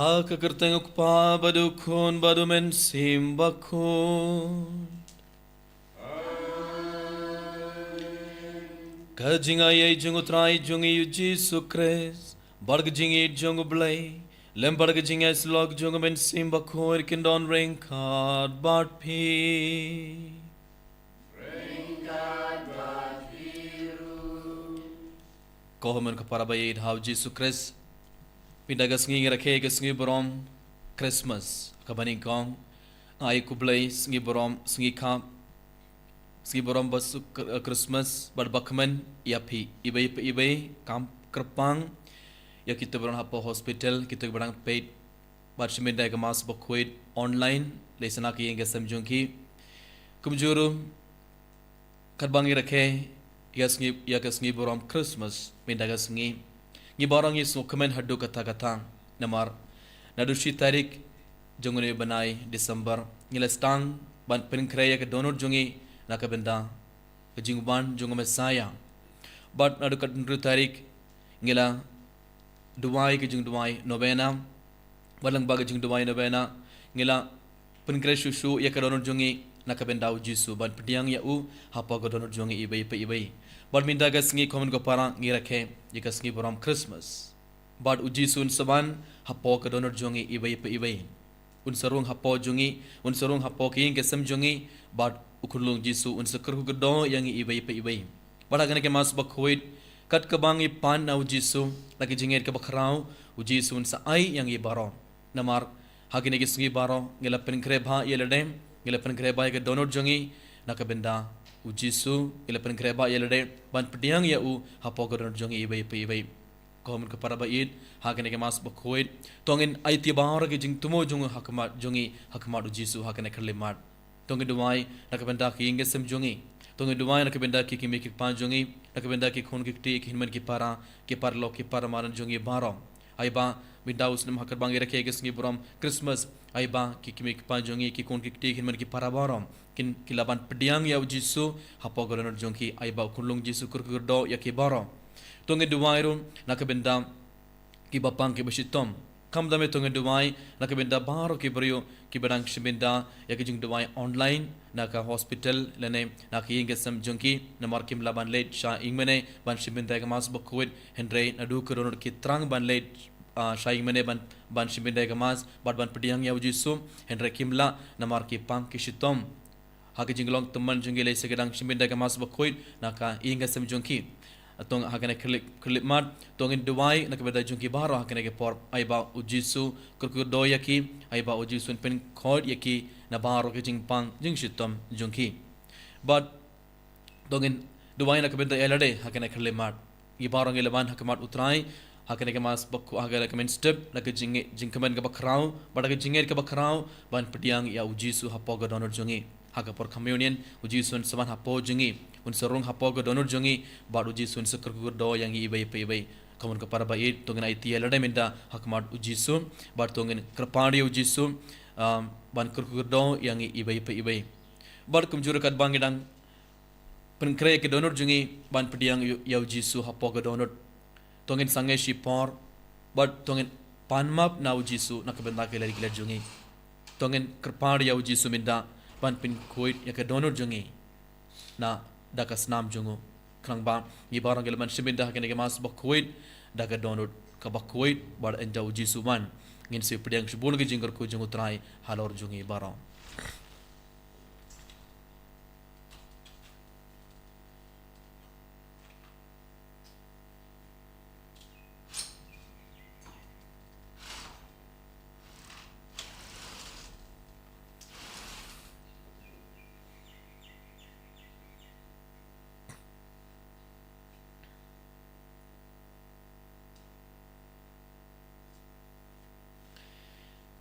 Haka kertengok pa badukon badumen simbakon. Kajinga ye jungu trai jungi yuji sukres. Barg jingi jungu blay. Lembarg jinga slog jungu men simbakon kindon ring card bart pi. Kohaman kaparabayid hav Jesu Christ. Pindagas ngi rakhe gas ngi borom Christmas kabani kong ai kublai ngi borom ngi kam ngi borom bas Christmas barbakman yapi ibai kam kerpang ya kita berang apa hospital kita berang paid barshmin da gamas bakwait online lesana ki yang gasam jongki kumjuru kadbangi rakhe ya gas ngi borom Christmas pindagas ngi Ni barang is komen hadu kata-kata namar nadushi tarik jongone banai Desember ngilastang ban penkreya ke donor jongi nakabenda kejingban jongo mesaya but nadu kadru tarik ngila duai ke jing duai novena balang baga jing duai novena ngila penkre susu ya ke donor jongi nakabenda ujisu ban pediang ya u hapa ke donor jongi ibai Bad minta gas ngi komen ko parang ngi rakhe jikas ngi boram Christmas. Bad uji sun saban hapo ke donor jongi ibai. Un sarung hapo jongi, un sarung hapo ki ing kesem jongi bad ukulung jisu un sakar ku gedo yang ibai. Bad agane ke mas bakhoid kat kebangi pan na uji su lagi jingir ke bakrau uji sun sa ai yang i baro. Namar hagine ke sngi baro ngela pen krebha yeledem ngela pen krebha ke donor jongi nakabenda ujisu ilapan kreba yelade ban pediang ya u hapo godon jongi ibai komun ke para bait hakane ke mas bakhoid tongin aiti bahara ke jing tumo jong hakmat jongi hakmat ujisu hakane khlemat tongin duai nakabenda ki inge sem jongi tongin duai nakabenda ki kimi ki pan jongi nakabenda ki khon ki ti hinman ki para lo ki para maran jongi baro aiba bindaus nam hakar bangi rakhe ke sngi borom Christmas aiba ki kimi ki pan jongi ki khon ki ti hinman ki para baro kin kilaban pediang ya ujisu hapo godonor jongki aiba kulung jisu kurkurdo ya kibaro tonge duwairum nakabenda ki bapang ki basitom kam dame tonge duwai nakabenda baro ki brio ki badang shibenda ya ki jing duwai online naka hospital lene naki ingesam jongki namar kim laban late sha ingmene ban shibenda ka mas bakwit hendrei nadu kodonor ki trang ban late shaing mene ban shibenda ka mas ban pediang ya ujisu hendrei kimla namar ki pang ki shitom hake jinglong teman jungile segedang shiminda ke mas bakoit naka inga sem jungki atong hakane klik mat tongin duai nakabeda jungki baro hakane ke por aiba ujisu kurkudo yaki aiba ujisu pen khod yaki na baro ke jingpang jingshitom jungki but tongin duai nakabeda elade hakane klik mat gi baro ngeleban hakamat utrai hakane ke mas bakku hakane ke men step nak jingkamen ke bakrau bada ke jinger ke bakrau ban pediang ya ujisu hapo ga donor jungi haka por communion ujisun saban hapo jungi un sarung hapo ga donor jungi bad ujisun seker ku do yang ibai kamun ke para bait tongin IT elada minda hakmat ujisu bad tongin krapandi ujisu ban ku do yang ibai bad kumjur kat bangidang penkre ke donor jungi ban pediang ya ujisu hapo ga donor tongin sangai shipor bad tongin panmap na ujisu nakabenda ke lari kilat jungi tongin krapandi ya ujisu minda ban pin koit ya ke donor jungi na dakas nam jungu krang ba ni barang gelman shiminda hakene ke mas bakoit daga donor ka bakoit bar enja uji suman ngin se pediang shibul ge jinggar ko jungu trai halor jungi barang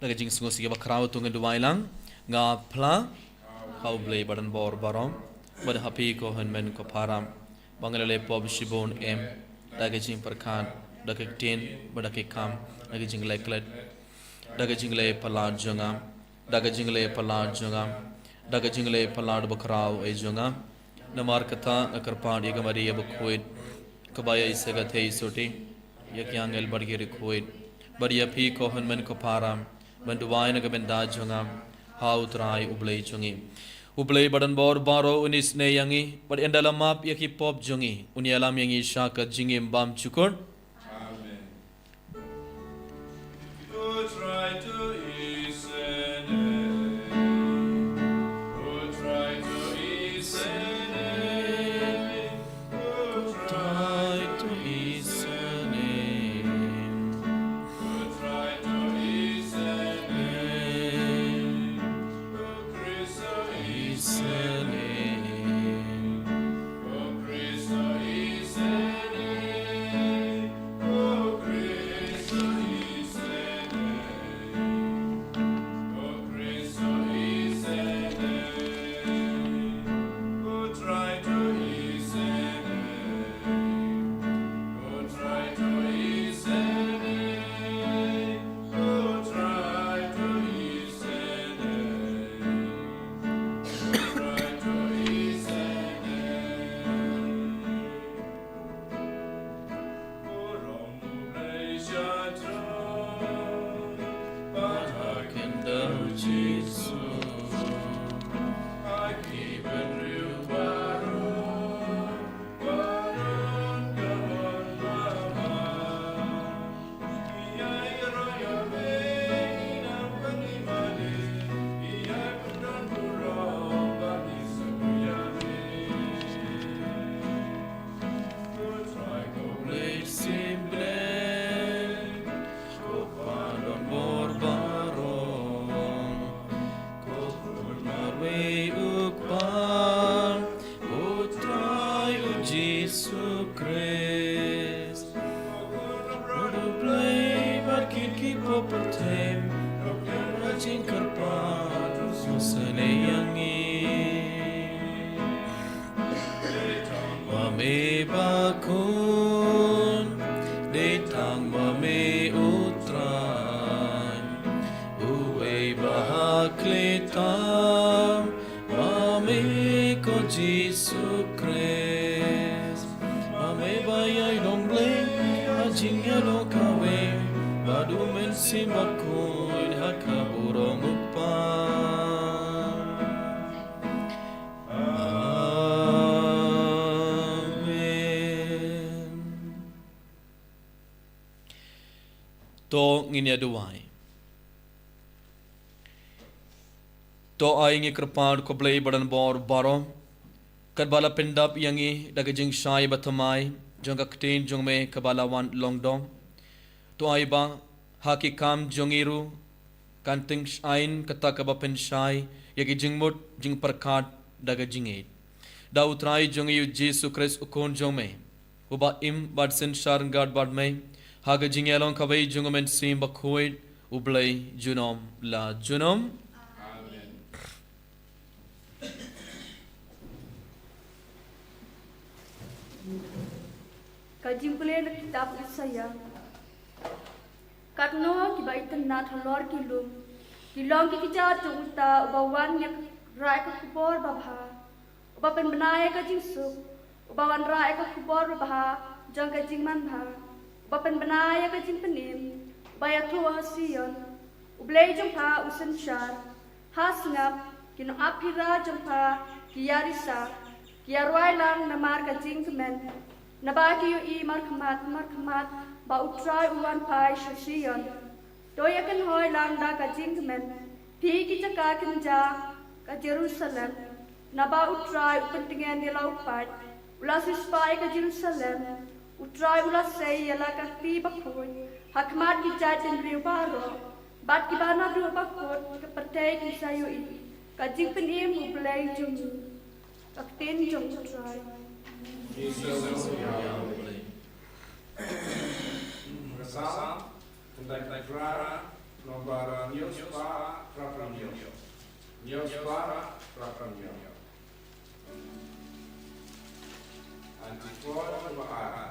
Naga jing sungo sige bakrau tunga duwai lang nga pla kau blay badan bor barom bad happy ko hanmen ko param bangalale pob shibon em daga jing perkan daga tin badake kam daga jing le klet daga jing le palad jonga daga jing le palad jonga daga jing le palad bakrau e jonga namar kata akar pad ye gamari ye bakhoid kabaya isega thei soti yakyang el badge rekhoid Badia pi kohon men koparam, banduai na gabenda jongam, hau trai ublei jongi. Ublei badan bor baro unis ne yangi, bad endala map yaki pop jongi, unialam yangi shaka jingim bam chukur. Amen. Who try to listen, who try to listen, who try to listen, who try to listen, who Christo listen, who Christo listen, who Christo listen, who Christo listen, who try to listen, who try to listen, who try to listen, who try to listen, who wrong nation, but I can do Jesus. I keep it real, Baron, Baron, Baron, Baron. Iyai royo vein ampani mali, iyai punan burong bani sebuyane. Go try go play simple, go pandon bor baron, go pun marwe ukpan, go try u Jesu Christ. Rodu play but keep up a time, rajin karpan susane yangi. Mame bakun, detang mame utran, uwe bahaklitam, mame ko Jesu Christ. Mame bayay dong bling, ajing yalo kawe, badu men simakun hakaburong ukpan. Amen. To nginya duai. To ay ngi krpad ko blay badan bor baro. Kadbala pendap yangi dagajing shai batamai jong kaktin jong me kabala wan longdong. To ay ba haki kam jongiru kanting shain kata kabapen shai yagi jingmut jing perkat dagajing it. Da utrai jong yu Jesu Christ ukon jong me. Uba im bad sin sharan gad bad me. Haga jing yalong kawai jong men sim bakoid ublay junom la junom. Amen. Kajimpulen kitab Isaya. Katno ki baitan na thalor ki lum. Ki long ki kicha chungta ubawan yak rai ka kubor babha. Ubapen benaya ka jingsu. Ubawan rai ka kubor babha jang ka jingman bha. Ubapen benaya ka jingpenim. Bayatu hasiyon. Ublay jang pha usan shar. Hasngap kino apira jang pha ki yarisa. Ki yarwai lang namar ka jingkemen. Nabaki yu I markamat ba utrai uwan pai shashiyon. Doya kan hoy lang da ka jingmen. Pi ki jaka kan ja ka Jerusalem. Naba utrai upentingan nila upat. Ula suspai ka Jerusalem. Utrai ula say yala ka pi bakun. Hakmat ki jatin riu baro. Bat ki bana riu bakun ka patay ki sayo I. Ka jingpen im ublay jung. Kaktin jung utrai. Kasam, tentang Clara, nombara Nyospa, Rapramyo. Nyospa, Rapramyo. Antiquar, Bahara.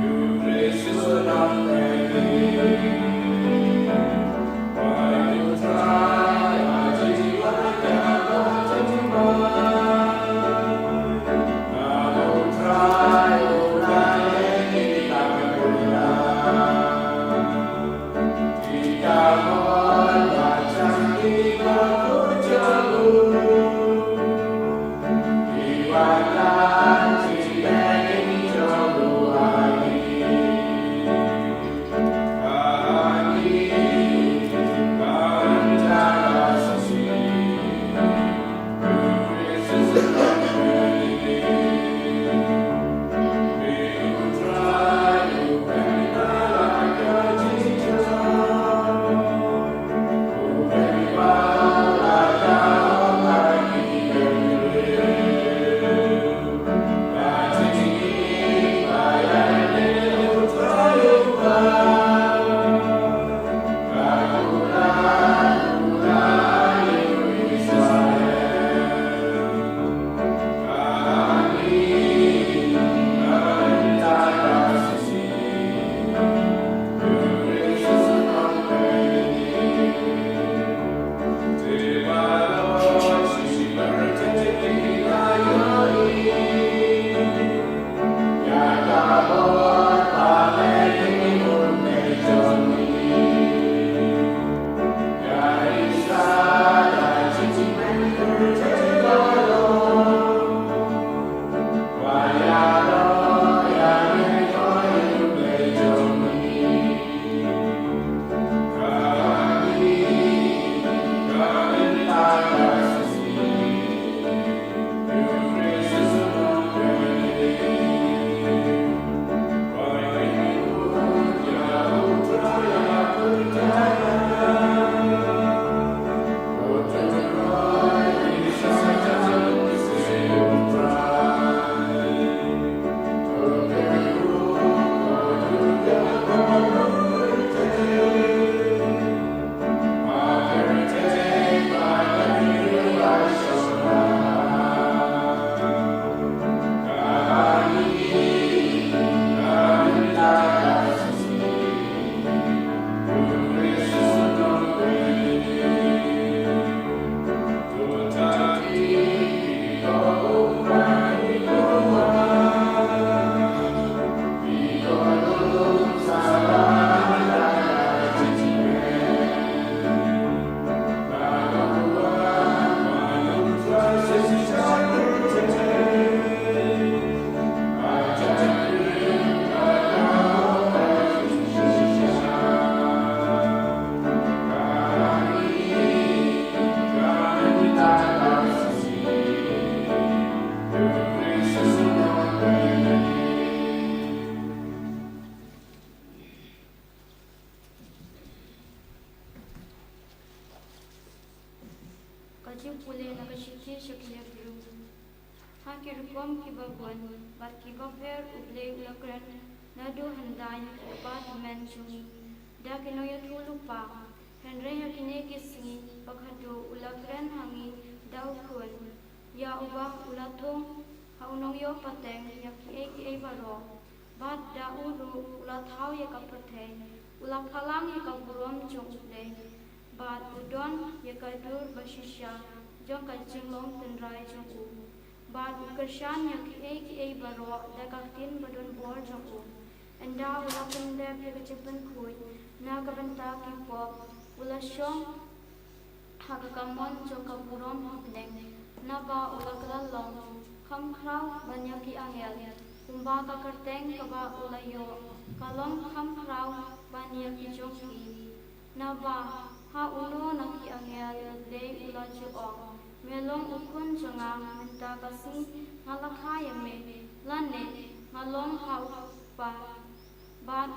You Hakirkom kibabuan, bat kibaper uble ulakran, nado handain bat menjungi, da kinoya tulupa, henry hakine kisingi, paghado ulakran hangi, daukun, ya ubah ulatong, haunong yo pateng, yaki baro, bat da uru ulathau yakapateng, ulakalang yakaburom jongule, bat udon yakadur basisya, jong kajinglong tendrai jongku. Bad ukershan yang baro dakaktin badon bor jongku. Enda ulakan deb yakacipan kuy na kabenta kipop ulasyong hakakamon jong kaburom hapneng na ba ulakalalong kamkraw banyaki angel kumba kakarteng kaba ulayo kalong kamkraw banyaki jongki na ba ha uno naki angel de ulajuong melong ukun jangang minta kasing ngalakaya me lane ngalong hau pa bat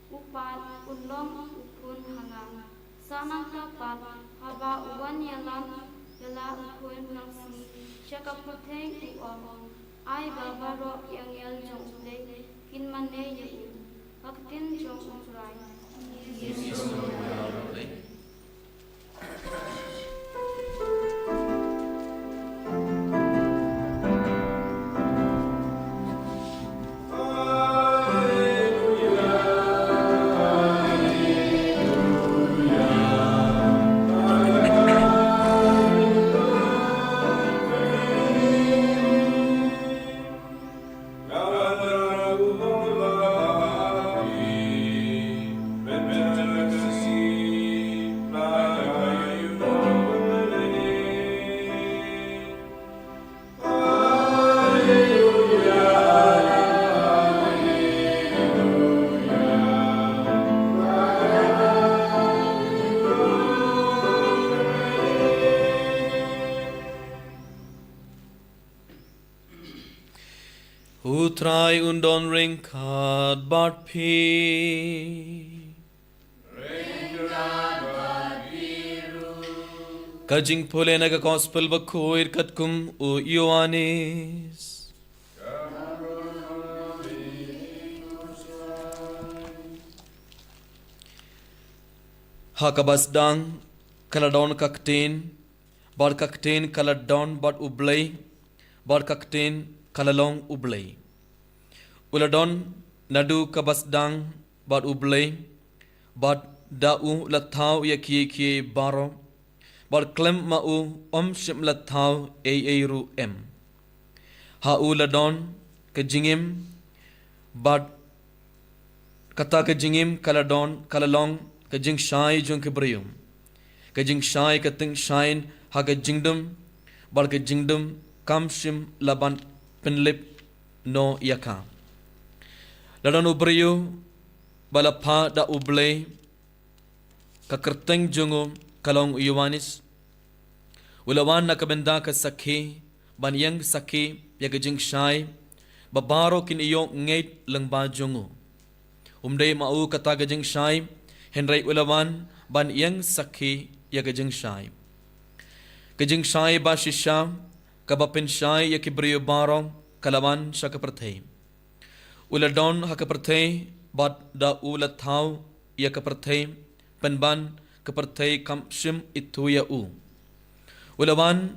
upat unlong ukun hangang sanang kapat haba uwan yalan yala ukun nangsi syakaputeng uong ay babaro yang yal jong ule kinmane yu aktin jong usuray Utrai undon ringkat bat pi. Kajing pule naga gospel bakuir katkum u Ioannis. Hakabas dang kaladon kaktin, bar kaktin kaladon bat ublay, bar kaktin kalalong ublay. Uladon nadu kabas dang bat ublay, bat da'u lathaw yakie baro, bar klem ma'u shim lathaw ru em. Ha'u ladon kajingim, bat kata kajingim kaladon kalalong kajing shai jung kebrium. Kajing shai kating shain haga jingdum, bar kajingdum kam shim laban penlip no yaka. Ladon ubriu balapa da ublay kakerteng jungu kalong Ioannis. Ulawan nakabenda ka sakhi banyang sakhi ya kajing shai babaro kin iyo ngait langba jungu. Umday mau kata kajing shai henry ulawan ban yang sakhi ya kajing shai. Kajing shai ba shisha kabapin shai ya kibriyo barong kalawan siya kaperthay. Uladon hakaperthay bat da ulathaw ya kaperthay penban kaperthay kamshim itu ya u. Ulawan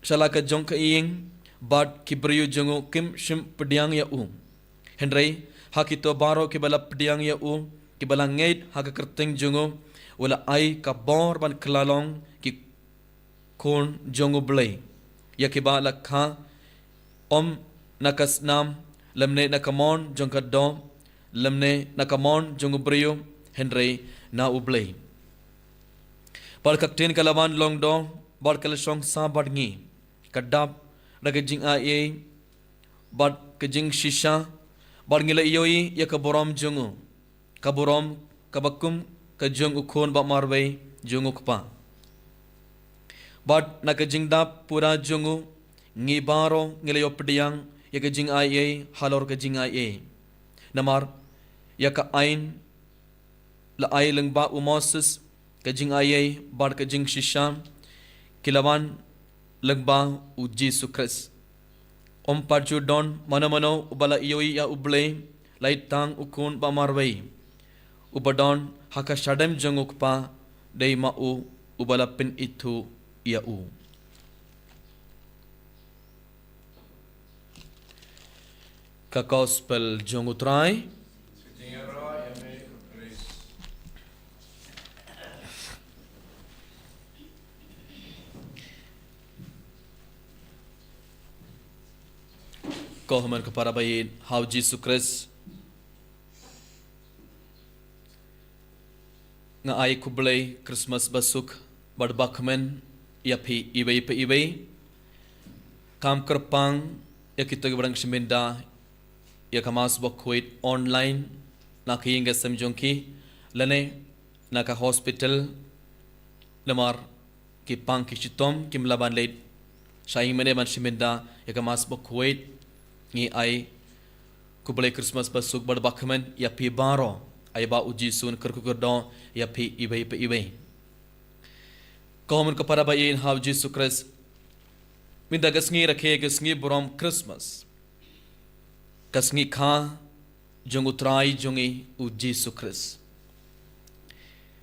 shalaka jong ka iying bat kibriyo jongo kim shim pediang ya u. Henry hakito baro kibala pediang ya u kibala ngait hakakerteng jongo wala ay kabor ban klalong ki kon jongo blay. Ya kibala kha nakas nam lamne nakamon jong kadom lamne nakamon jong ubriyo Henry na ublay. Bar kaktin kalawan long do bar kalashong sa badngi kadap nagajing aye bar kajing shisha bar ngila iyoi ya kaborom jongo kaborom kabakum kajong ukon ba marway jongo kpa. Bar nakajing dap pura jongo ngi baro ngila yopdiyang ya kajing aye halor kajing aye namar ya ka ain la ay lang ba umoses kajing aye bar kajing shisha kilawan lagba u Jesus Christ. Parju don mana ubala iyoi ya ublay laitang ukun ba marway ubadon haka shadem janguk pa day mau ubala pin itu ya u. Ka gospel jongutray ko haman kepada bayi hau Jesus Christ nga ay kublay Christmas basuk badbakmen yapi ibay kam kerpang ya kita barang seminda ya kamas bakwait online na kiyinga samjongki lane na ka hospital lamar ki pang ki chitom kim laban late shaing mene ban seminda ya kamas bakwait ngi ay kublay Christmas basuk badbakmen yapi baro ay ba uji sun kerkukerdo yapi ibay Kaum kepada bayin hau Jesus Christ minda gasngi rakhe gasngi borom Christmas gasngi kha jong utrai jongi u Jesus Christ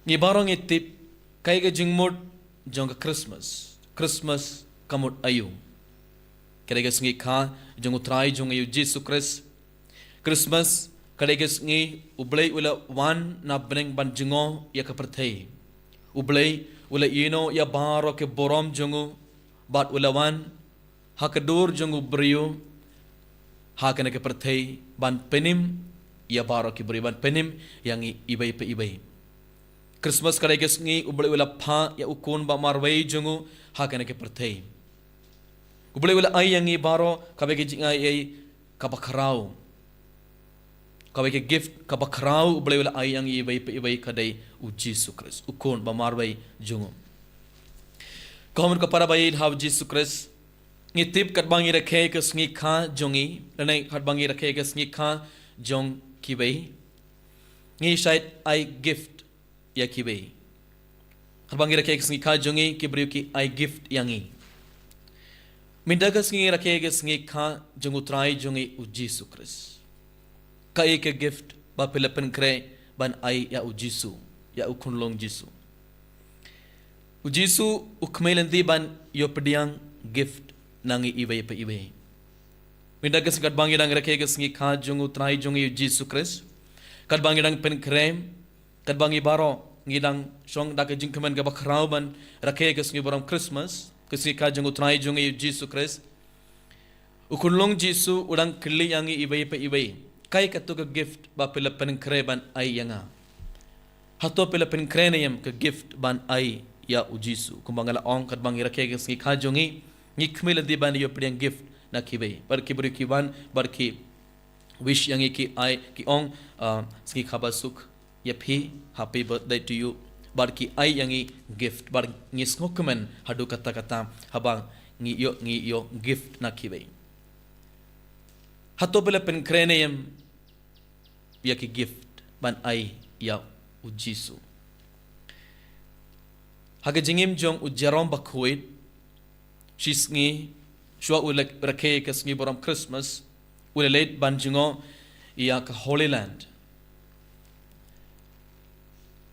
ni barong itip kai ga jingmod jong Christmas kamut ayu kare gasngi kha jong utrai jongi u Jesus Christ Christmas kare gasngi ublay ula wan na beneng banjingo ya kaperthai ublay ula ino ya baro ke borom jongu bat ulawan hakadur jongu brio hakana ke perthai ban penim ya baro ke brio ban penim yang ibay Christmas kare gesngi ublay ula pha ya ukun ba marway jongu hakana ke perthai ublay ula ay yang baro kabe ke jinga ay kabakrau kabe ke gift kabakrau ublay ula ay yang ibay kadai u Jesus Christ ukon ba marway jungo kaum ka para bayin hau Jesus Christ ngitip kat bangi rakhe ke sngi kha jongi lanai kat bangi rakhe ke sngi kha jong kibei ngi side I gift ya kibei kat bangi rakhe ke sngi kha jongi kibriu ki I gift yangi minda ke sngi rakhe ke sngi kha jongutrai jongi u Jesu Christ kai ke gift ba pilapen kre ban I ya u Jesu ya u kunlong Jesu u Jesu u kmelanti ban yo pediang gift nangi ibai pa ibai minda ke kat bangi dang rakhe ke sngi kha jongu trai jongi u Jesu Christ kat bangi dang pen krem kat bangi baro ngidang song dak jing kemen ga bakrau ban rakhe ke sngi boram Christmas ke sngi kha jongu trai jongi u Jesu Christ u kunlong Jesu udang kli yangi ibai pa ibai kai ka to ka gift ba pila pen kre ban ai yanga hato pila pen kre ne yam ka gift ban ai ya u Jesu kumbangala ong kat bangi rakhe ke sngi kha jongi ngikmil di ban yo pediang gift na kibai bar kibri kiban bar ki wish yang ki ai ki ong ski khaba suk ya phi happy birthday to you bar ki ai yang gift bar ngis ngokmen hadu kata kata habang ngi yo gift na kibai hato bela pen kreneum ya ki gift ban ai ya u Jesu haga jingim jong u Jerome bakhuit shisngi shwa ulek rakhe ke sngi boram Christmas ulelet banjingo ya ka Holy Land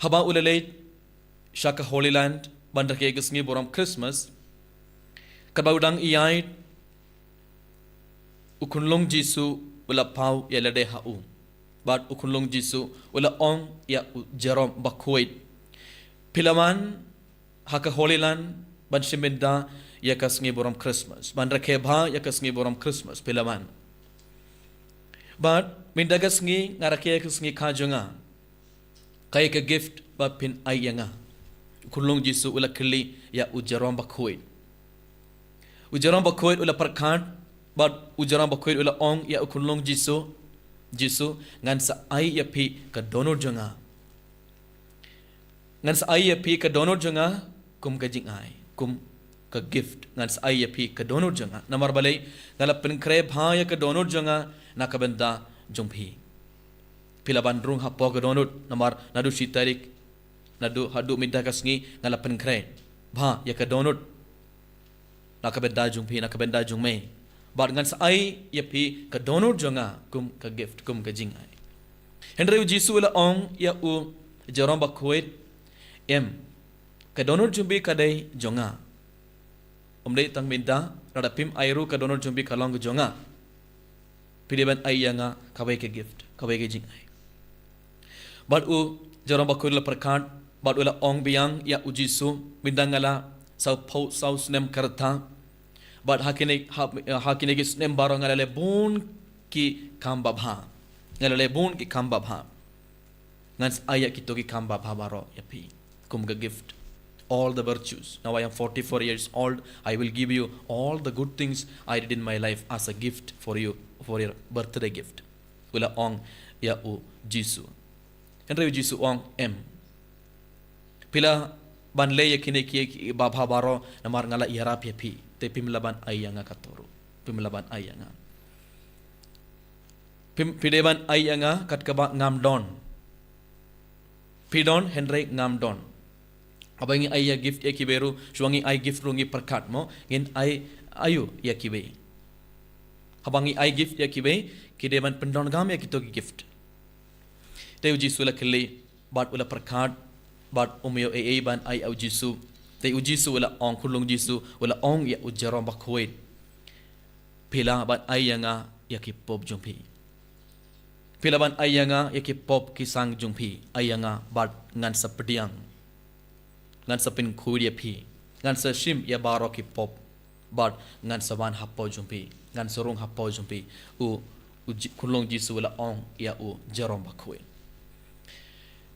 haba ulelet shaka Holy Land ban rakhe ke sngi boram Christmas kabaudang iyai ukunlong Jesu ula pau ya lade hau bat ukunlong Jesu ula ong ya Jerome bakhuit pilaman haka Holy Land ban shimenda ya kasngi boram Christmas ban rakhe bha ya kasngi boram Christmas pilaman but minda kasngi ngarakhe kasngi kha jonga kai ka gift ba pin ai yanga kulong Jesu ula kli ya ujaram bakhoit ula parkhan but ujaram bakhoit ula ong ya kulong Jesu ngan sa ai ya pi ka donor jonga ngan sa ai ya pi ka donor jonga kum ka jing ai kum ka gift ngan sa ai pi ka donor jonga namar balai ngala pen kre bha ya ka donor jonga na ka benda jongphi pilaban rung ha po ka donor namar nadu si tarik nadu hadu minta kasngi ngala pen kre bha ya ka donor na ka benda jongphi na ka benda jongme bar ngan sa ai pi ka donor jonga kum ka gift kum ka jing ai Henry Jesu la ong ya u Jerome bakhoit em ka donor jumbi ka dai jonga omdei tang minda rada pim airu ka donor jumbi kalong jonga pidiban ai yanga kabai ke gift kabai ke jing ai bad u Jerome bakhoit la parkhan bad ula ong biang ya u Jesu bindangala sau phau sau snem kartha bad hakine ki snem baro ngale bon ki kamba bha ngale bon ki kamba bha ngans aya ki to ki kamba bha baro yapi kum ga gift all the virtues. Now I am 44 years old. I will give you all the good things I did in my life as a gift for you, for your birthday gift. Ula ong ya u Jesu. Henry Jesu ong em. Pila ban le yakine ki babha baro namar ngala yarap yapi te pimlaban ayanga katoru. Pimlaban ayanga. Pideban ayanga katkaba ngamdon. Pidon Henry ngamdon. Abangi ay ya gift ya kiberu suangi ay gift rungi perkat mo ngin ay ayu ya kibe abangi ay gift ya kibe kideban pendon gam ya kito gift te uji sula kli bat ula perkat bat umyo ay ban ay uji su te uji su ula ong kulung jisu ula ong ya ujarom bakhoit pila bat ay yanga ya ki pop jumpi pila ban ay yanga ya ki pop kisang jumpi ay yanga bat ngan sapdiang ngan sa pin khuria phi ngan sa shim ya baro ki pop but ngan sa ban hapo jumpi ngan sa rong hapo jumpi u kulong Jesu la ong ya u Jerome bakhoit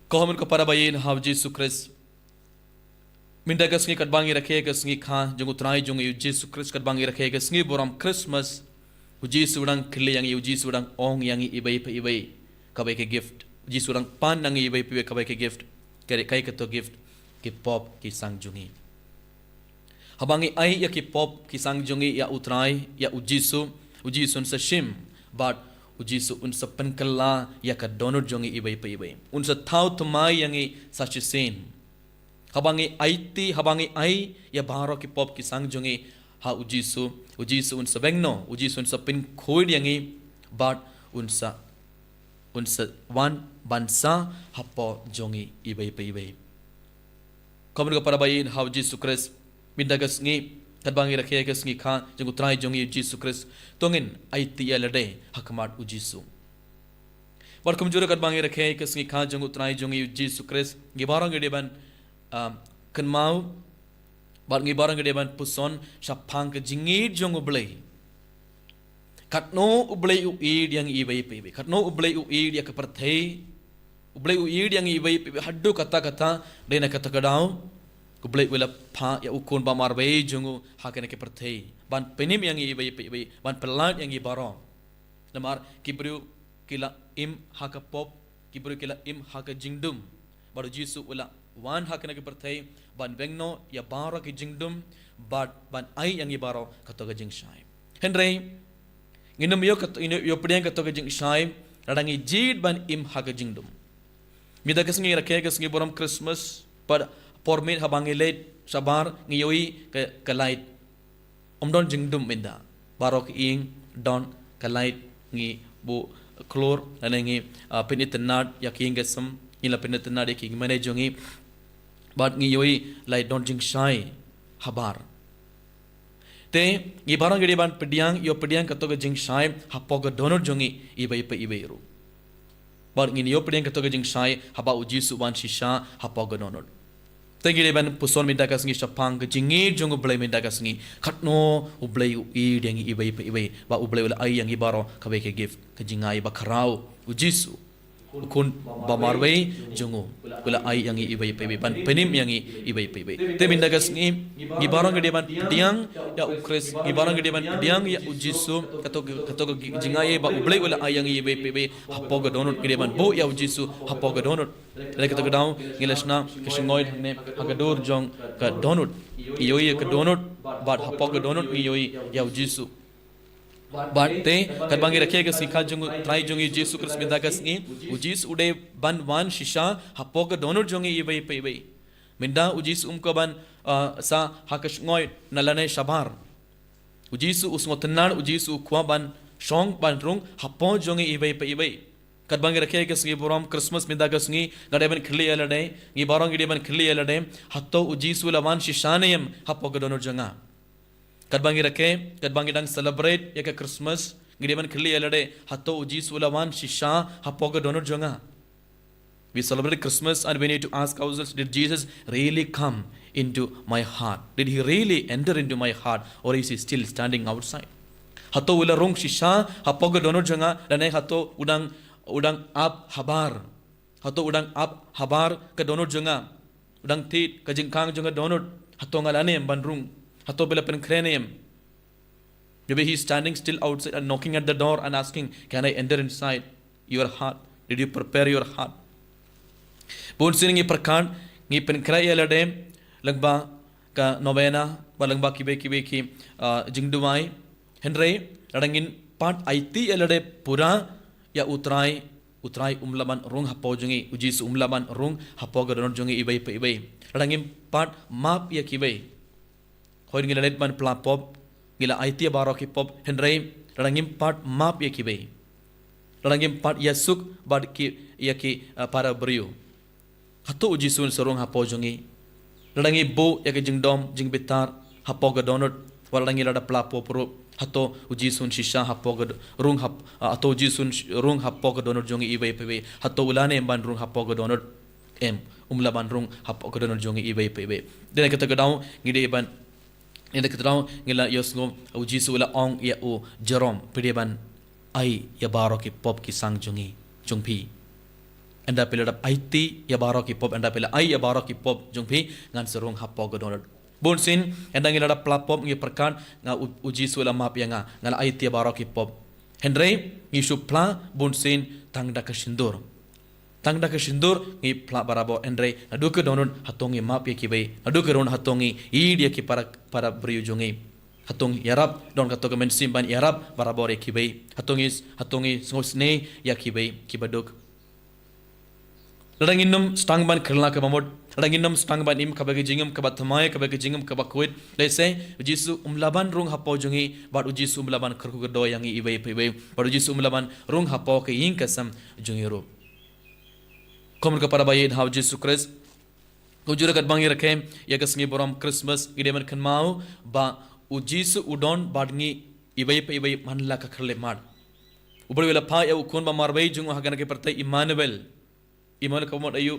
ko hamun ko para bayin hav Jesu Christ minda gasngi kat bangi rakhe gasngi kha jungu trai jungu yu Jesu Christ kat bangi rakhe gasngi boram Christmas u Jesu dang kle yang yu Jesu dang ong yang ibai pa ibai kabai ke gift Jesu dang pan nang ibai pa kabai ke gift kai ka to gift ki pop ki sang jungi habangi ai ya ki pop ki sang jongi ya utrai ya ujisu un sa shim but ujisu un sa penkala ya ka donor jongi ibai pe ibai un sa thau tumai yangi sachi sen habangi habangi ai ya baro ki pop ki sang jongi ha ujisu un sa bengno ujisu un sa pin khoi yangi but un sa wan bansa hapo jongi ibai pe ibai kamu para bayi ha ujisu kres mindagas ngi kadbangi rakhe gas ngi kha jeng utrai jongi ujisu kres tongin IT elade hakmat ujisu war kumjura kadbangi rakhe gas ngi kha jeng utrai jongi ujisu kres ngi barang gede ban kanmau bar ngi barang gede ban puson shapang ke jingi jong ublei katno ublei u id yang ibai pe katno ublei u id ya keperthei ublei u id yang ibai pe haddu kata dena kata kadau ublei wala pha ya ukun ba marbe jongu hakene keperthei ban penim yang ibai pe ban pelat yang ibaro namar kibru kila im hakapop kibru kila im hakajingdum baru jisu wala wan hakene keperthei ban bengno ya baro ki jingdum ban ai yang ibaro katoga jingshai henry nginum yo pedang katoga jingshai radangi jid ban im hakajingdum mida kesngi rakhe kesngi borom Christmas pad pormit habangi late sabar ngiyoi ke light omdon jingdum minda barok ing don ke light ngi bu klor anangi penitenad yaking gesam ila penitenad yaking mane jongi bat ngiyoi light don jing shai habar te ngi barang gede ban pediang katoga jing shai hapoga donor jongi ibai pe ibai ru bat ngi yo pediang katoga jing shai haba ujisu ban shisha hapoga donor Thank you, Ban Puson Mindakas ngi Shapang, Jingi Jungo Blay Mindakas ngi, Katno, Ublay Uid yang ibai, ba Ublay ay yang ibaro, Kabeke gift, Kajingai Bakarao, Ujisu, Ukun Bamarway, Jungo, Ula ay yang ibai, Ban Penim yang ibai. Te Mindakas ngi, Gibarang Gedeban Diang, ya Ukres, Gibarang Gedeban Diang, ya Ujisu, Katoga Jingai, ba Ublay Ula ay yang ibai, Hapoga Donut Gedeban, Bo ya Ujisu, Hapoga Donut. Lagi kita kedau ngilasna kesingoi ne agadur jong ke donut iyoi ke donut bad hapok ke donut iyoi ya Yesu bad te kadbangi rakhe ke sikha jong trai jong Yesu Kristus mindakas ni ujis ude ban wan shisha hapok ke donut jong ibai pai minda ujis ko ban sa hakashngoi nalane shabar ujis usngotenar ujis ukwa ban shong ban rung hapo jong ibai pai kadbangi rakhe ke singi borom Christmas mindagas ngi gadeban khli elade ngi barong gideban khli elade hatto ujisu lawan shishaneyam hapo gadonor janga kadbangi rakhe kadbangi dang celebrate ya ke Christmas gideban khli elade hatto ujisu lawan shisha hapo gadonor janga we celebrate Christmas and we need to ask ourselves, did Jesus really come into my heart? Did he really enter into my heart, or is he still standing outside? Hatto ula rong shisha hapo gadonor janga dane hatto udang ab habar hato udang ab habar ke donor jenga udang tit ke jengkang jenga donor hato ngalanem bandrung hato bela penkrenem maybe he is standing still outside and knocking at the door and asking, can I enter inside your heart? Did you prepare your heart? Bon siningi perkan ngi penkrai elade lagba ka novena balangba kibe ki jingduai henry radangin part IT elade pura ya utrai umlaban rung hapo jongi ujis umlaban rung hapo gadon jongi ibai pe ibai radangim part map ya kibai hoin ngila let ban plapop ngila IT baro ki pop henry radangim part map ya kibai radangim part ya suk bad ki ya ki para brio hato ujisun sorong hapo jongi radangi bo ya ki jingdom jingbitar hapo gadon waradangi rada plapop pro hato ujisun shisha hapogad rung hap ato ujisun rung hapogad donor jongi ibai pebe hato ulane ban rung hapogad donor umla ban rung hapogad donor jongi ibai pebe dene kata gadau ngide ban inde kata ngila yosgo ujisu ula ong ya u jerom pede ban ai ya baro ki pop ki sang jongi jongpi anda pela IT ya baro ki pop anda pela ai ya baro ki pop jongpi ngan serung hapogad donor bonsin endang ilada plapop ngi perkan nga uji sula map yang nga ai tia barok hip hop henry ngi supla bonsin tangda ka sindur tang dak sindur ngi pla barabo endre adu ke donut hatongi map ye kibai adu ke ron hatongi i dia ki para briujongi hatong yarab don kato kemen simban yarab barabo re kibai hatongi ngosne ya kibai kibaduk Ladanginum stang ban kerla ke bamod ladanginum stang ban im kabagi jingam kabat thamai kabagi jingam kabakwit lese jisu umlaban rung hapo jungi bad jisu umlaban kerku gedo yangi ibai ibai bad jisu umlaban rung hapo ke ing kasam jungi ro komun kepada bayi haw jisu kris ujura kat bangi rakhe ya kasngi borom christmas ideman kan mau ba ujisu udon badngi ibai manla ka kharle mad ubal wela pha ya ukon ba marbai jungu hagana ke pertai Emmanuel kamot ayu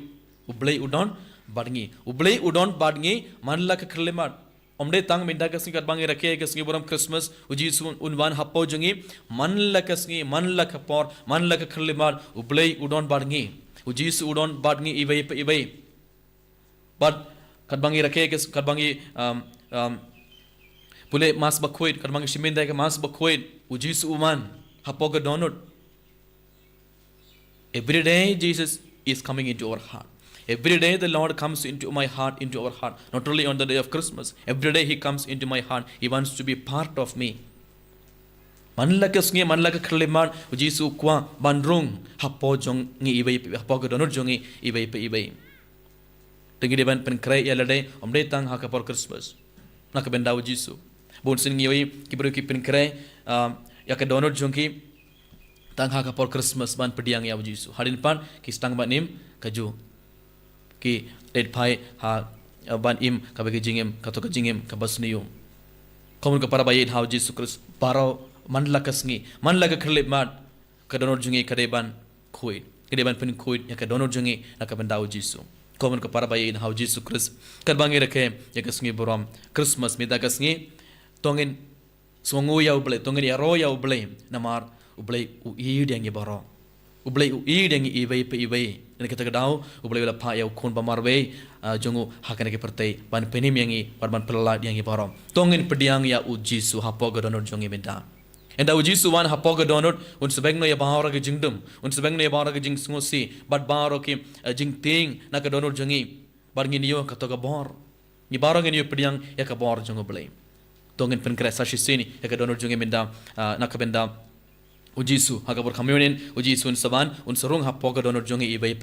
ublei udon badngi manla ka kharle mad omde tang minda kasngi kat bangi rakhe kasngi borom christmas ujisu unwan hapo jungi manla ka por manla ka kharle mad ublei udon badngi ujisu udon badngi ibai bad kat bangi rakhe kat bangi pule mas bakwit kat bangi shiminda ke mas bakwit ujisu uman hapo ga donut every day Jesus is coming into our heart. Every day the Lord comes into my heart, into our heart. Not only on the day of Christmas. Every day He comes into my heart. He wants to be part of me. Manlaka sngi manlaka khleman Jisu kwa bandrung hapo jong ngi ibai hapo donor jongi ibai. Tengi deban pen krai yalade omde tang hakapor Christmas. Nakabenda Jisu. Bon sin ngi kibru ki pen krai ya donor jongi tang hakapor Christmas ban pediang ya Jisu. Hadin pan ki stang banim kaju ki dead pai ha ban im kabagi jingem kato ka jingem kabasnium. Komun ka para bayit ha Jisu Christ baro manlaka sngi manlaka khlip mat ka donor jungi kadeban khoi kadeban pen khoi ya ka donor jungi nakabenda Jisu. Komun ka para bayit ha Jisu Christ kadbangi rakhe ya ka sngi borom Christmas mida ka sngi tongin songu ya uble tongin ya ro ya uble namar ublei uid yang ibaro ublei uid yang ibai dan kita kedau ublei la pha ya khon bamarbe jongu hakane ke pertai ban penim yang i ban pelat yang ibaro tongin pediang ya Jisu hapo godonor jongi benda enda Jisu wan hapo godonor un sebengno ya bahara ke jingdum un sebengno ya bahara ke jing ngosi bat baro ke jing ting na ke donor jongi barngin yo katoga bor ni baro ngin yo pediang ya ka bor jongo blei tongin pen kresa shisini ya ke donor jongi benda na ka benda Jisu hagabor communion Jisu un saban un sarung hapo ga donor jongi ibai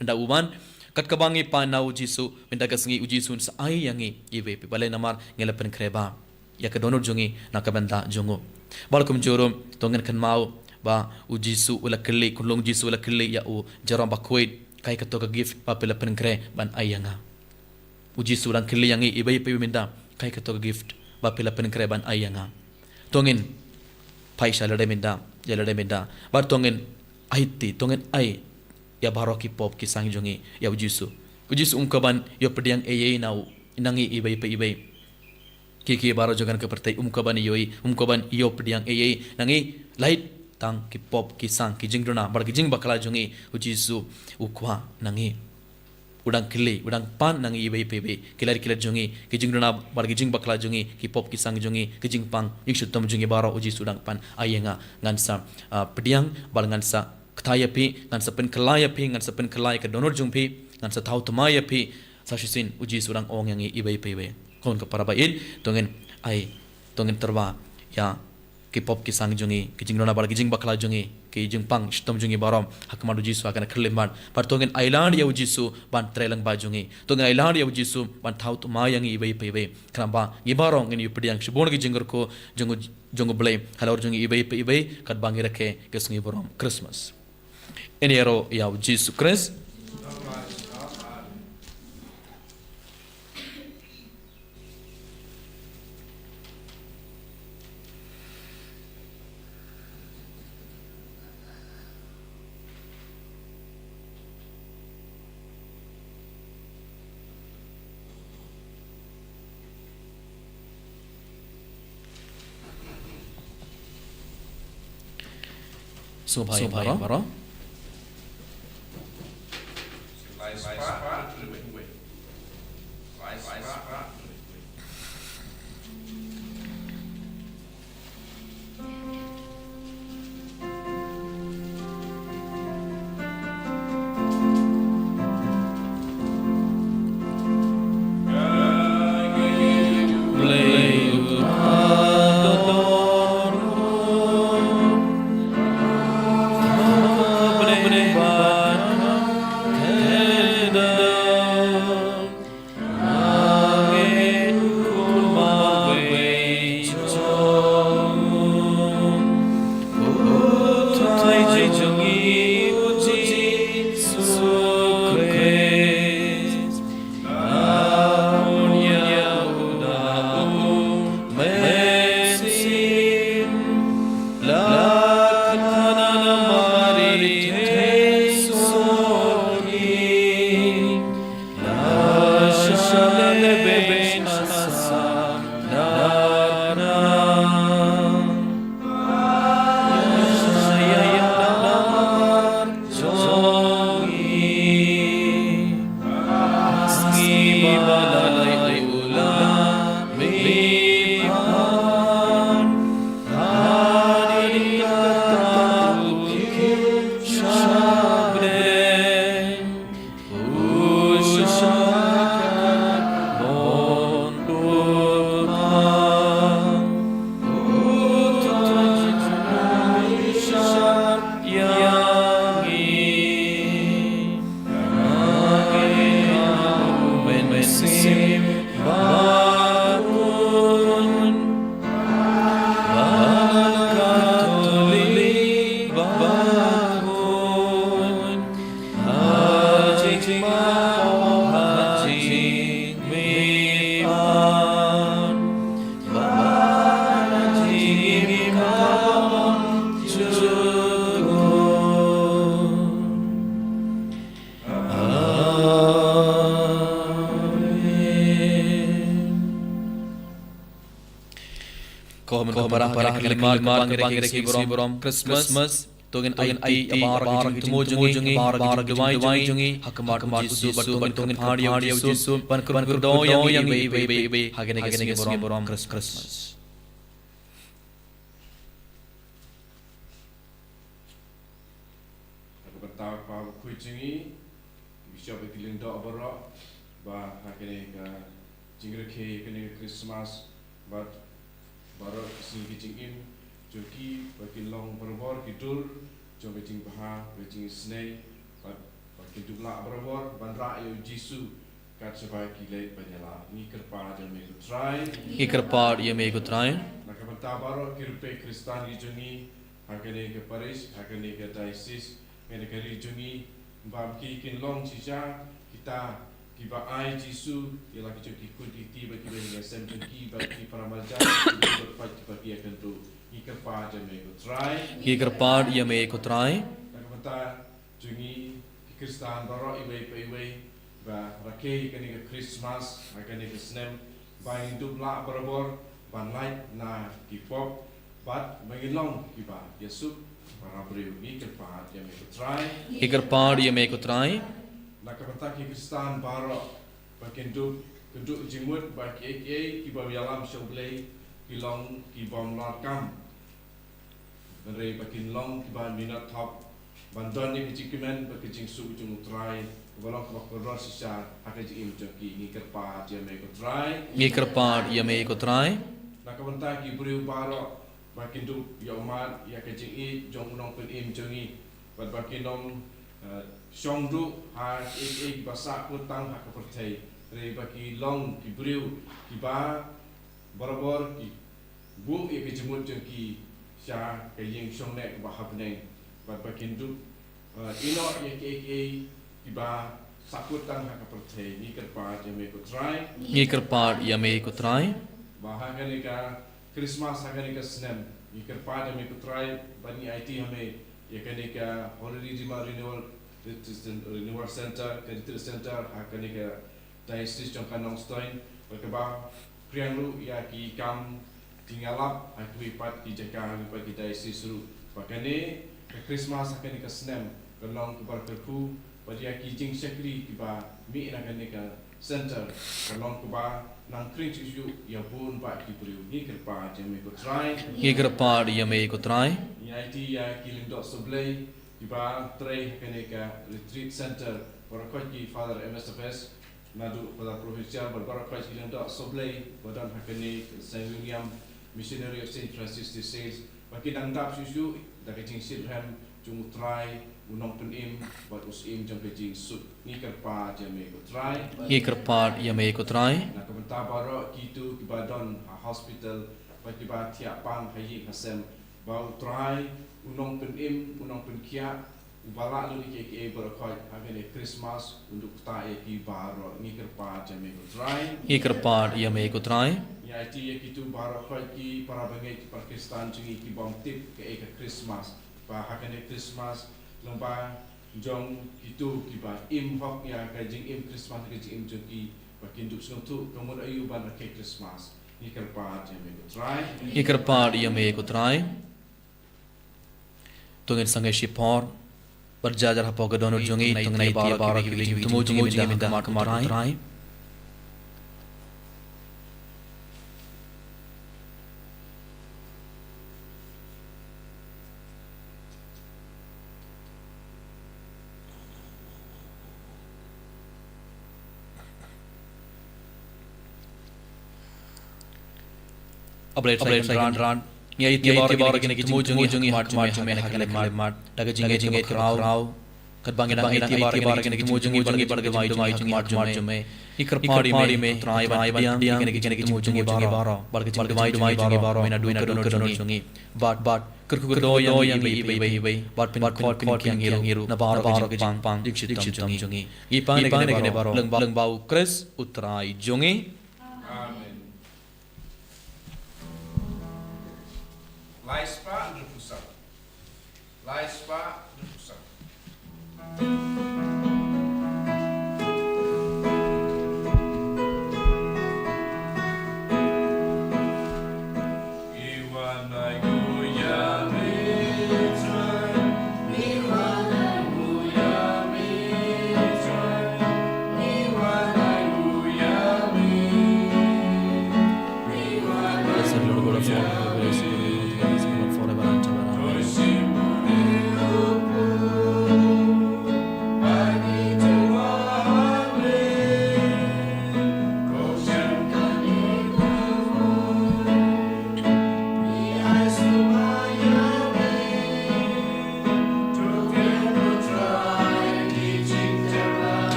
enda uban kat kabangi pa na Jisu minda kasngi Jisu un sa ai yangi ibai balai namar ngelapen kreba ya ka donor jongi nakabenda jongo balkum jorom tongen kan mau ba Jisu ula kli kulong Jisu ula kli ya u jaram bakwait kai ka to ka gift pa pelapen kre ban ayanga Jisu ulang kli yangi ibai minda kai ka to ka gift ba pelapen kre ban ayanga tongin paisa lade minda bar tongin aiti tongin ai ya baroki pop ki sang jongi ya Jisu umkaban yo pediang eye nau inangi ibai ki baro jogan ke pertai umkaban yo pediang eye nangi light tang ki pop ki sang ki jingdona bar ki jing bakala jongi Jisu ukwa nangi udang pan nangi ibai kilar jongi ki jingdona bar ki jing bakala jongi ki pop ki sang jongi ki jing pang iksutam jongi baro Jisu udang pan ayenga ngansa pediang bal ngansa kthaya pi ngansa pen kelaya pi ngansa pen kelaya ke donor jung pi ngansa thau tumaya pi sashisin Jisu udang ong yangi ibai kon ka para bain tongen terba ya ki pop ki sang jongi ki jingdona bar ki jing bakala jongi ki jing pang shtom jongi barom hakmadu Jisu akan khleman par tongen island ya Jisu ban trelang ba jongi tongen island ya Jisu ban thau tumaya yangi ibai kramba gibarong ngin yupdiang shibon ki jingur ko jongo blay halor jongi ibai kat bangi rakhe kesngi borom Christmas enero ya Jisu Christ so bhai baro ko para kalimat bangere borom Christmas tongin ai abar temo jungi bar dawai jungi hakmar jisu bertongin tongin hari jisu pan kurdo yang be hagene borom Christmas. Tahu apa kucing bisa berkiling doa berok, bah hakene ke jingre ke kene Christmas, but berok sini kicingin, joki berkilong berbor kidul, jom kicing bah, kicing snake, but berkiling lah berbor, bandra yo Jisu, kat sebagai kilai penyala, ni kerpa jom ikut try, ikerpar ia me ikut try, nak bentar berok kirpe Kristen kijungi, hakene ke Paris, hakene ke diocese. Kena kali jungi bab kin long cica kita kiba ai Jisu ialah kita ikut iti bagi bagi sem jungi bagi para malja berpat bagi akan tu ikerpa jame ko try ikerpar ia me ikut try nak bata jungi Kristen baro ibai ba rake kani ke Christmas akan ke snem ba hidup la berabor ban light na kipop bat bagi long kiba Yesus para beriu ni kerpa yang ikut try. Ikerpar ia me ikut try. Nak kata Kristen baru bagian duduk jemut bagi kiba bialam shoblay kilong kibam lakam. Dari bagian long kiba minat top bantuan yang kecikiman bagi jingsu ujung try. Walau kebakuran sisa akan jim joki ni kerpa yang ikut try. Ikerpar ia me ikut try. Nak kata kiberiu baru bakin tu ya umat ya kecing i jong nong pen im jongi bad bakin nong song du ha basak utang ha kepercay re baki long ki briu ki ba barabor ki bu e ke jemut jong ki sya ke yeng song nek ba habne bad bakin tu ino ya ki ba sakutang ha kepercay ni kerpa je me ko try ikerpar ia me ikut try. bahagian ka Christmas akan ikat senem, ikat pada mereka try bani IT hame, ikan ikat holiday jima renewal center, retreat center akan ikat diocese jangka Nongstein, berkebah krian lu ia ki kam tinggalap aku ipat ki jangka ipat ki diocese lu, bahkan ni Christmas akan ikat senem, kelong kebar kerku, bagi ki jing sekri kiba mi akan ikat center, kelong kebar nang kring ciu ya pun pak kiberiu ni kerpa jeme ko try ikerpar ia me ikut try. ya IT ya kilim dot seblay iba tray keneka retreat center barakot ki father MSFS nadu pada provinsial barakot kilim dot seblay badan hakene Saint William Missionary of Saint Francis de Sales bagi dangdap ciu dak jing silham jung try unong penim buat usim jang kecing sud ni kerpa jeme ko try Ikerpar ia me ikut try. nak kebentar baru gitu ke badan hospital bagi bat tiap pang haji kasem bau try unong penim unong penkia ubala lu ke berkoi agane Christmas untuk ta ki baru ni kerpa jame ko try Ikerpar ia me ikut try. ya itu ya gitu baru koi ki para bengai ki Pakistan jungi ki bom tip ke Christmas ba agane Christmas lomba jong itu kiba im hok ya kajing im Christmas kajing im joki bakin duk sentu kemudian ayu ban ke Christmas ni kerpa jeme ko try Ikerpar ia me ikut try. Tungin sangai shipor berjajar hapo gadonur jungi tungai tiap bara kiling temu jungi minda kamar try. Update run ya tiap orang kini kita jungi mat me hakale mat daga jinge rau kat bangin tiap orang kini kita jungi barge mai mat jume ikar pari me try ban dia kini kita jungi baro barge mai jungi baro mena duina jungi bat kerku do yang ibai bat pin khot yang hiru na baro ke pang dikshit jungi ipan ne baro leng bau kres utrai jungi. Laispa berpusat. Laispa berpusat. Iwa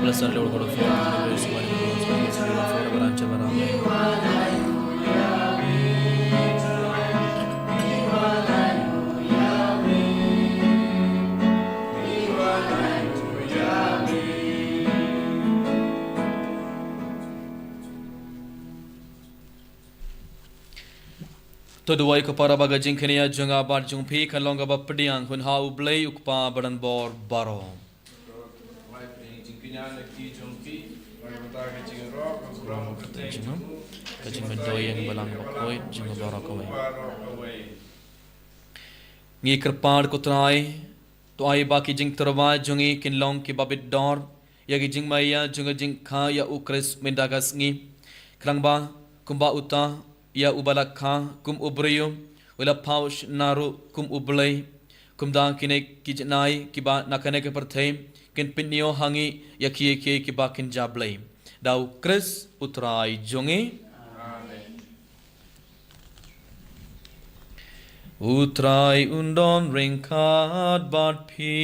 Bless the Lord God of all, praise the Lord forever and ever. Amen. To duai kepada baga jingkenia junga bar jungpi kan longa ba pediang hun hau blei ukpa badan bor baro. Kajing mendoi yang balang bakoi junga baro kowe. Ngi kerpar kutrai to ai baki jing terwa jungi kin long ki babit dor ya gi jing maya junga jing kha ya ukres mendagas ngi krang ba kumba uta ya ubalakha kum ubriyo wala paush naru kum ublay kum da kine kijnai kiba nakane ke perthaim kin pinyo hangi ya kiye kiba kin jablay dau kris utrai jonge utrai undon ringkat bat pi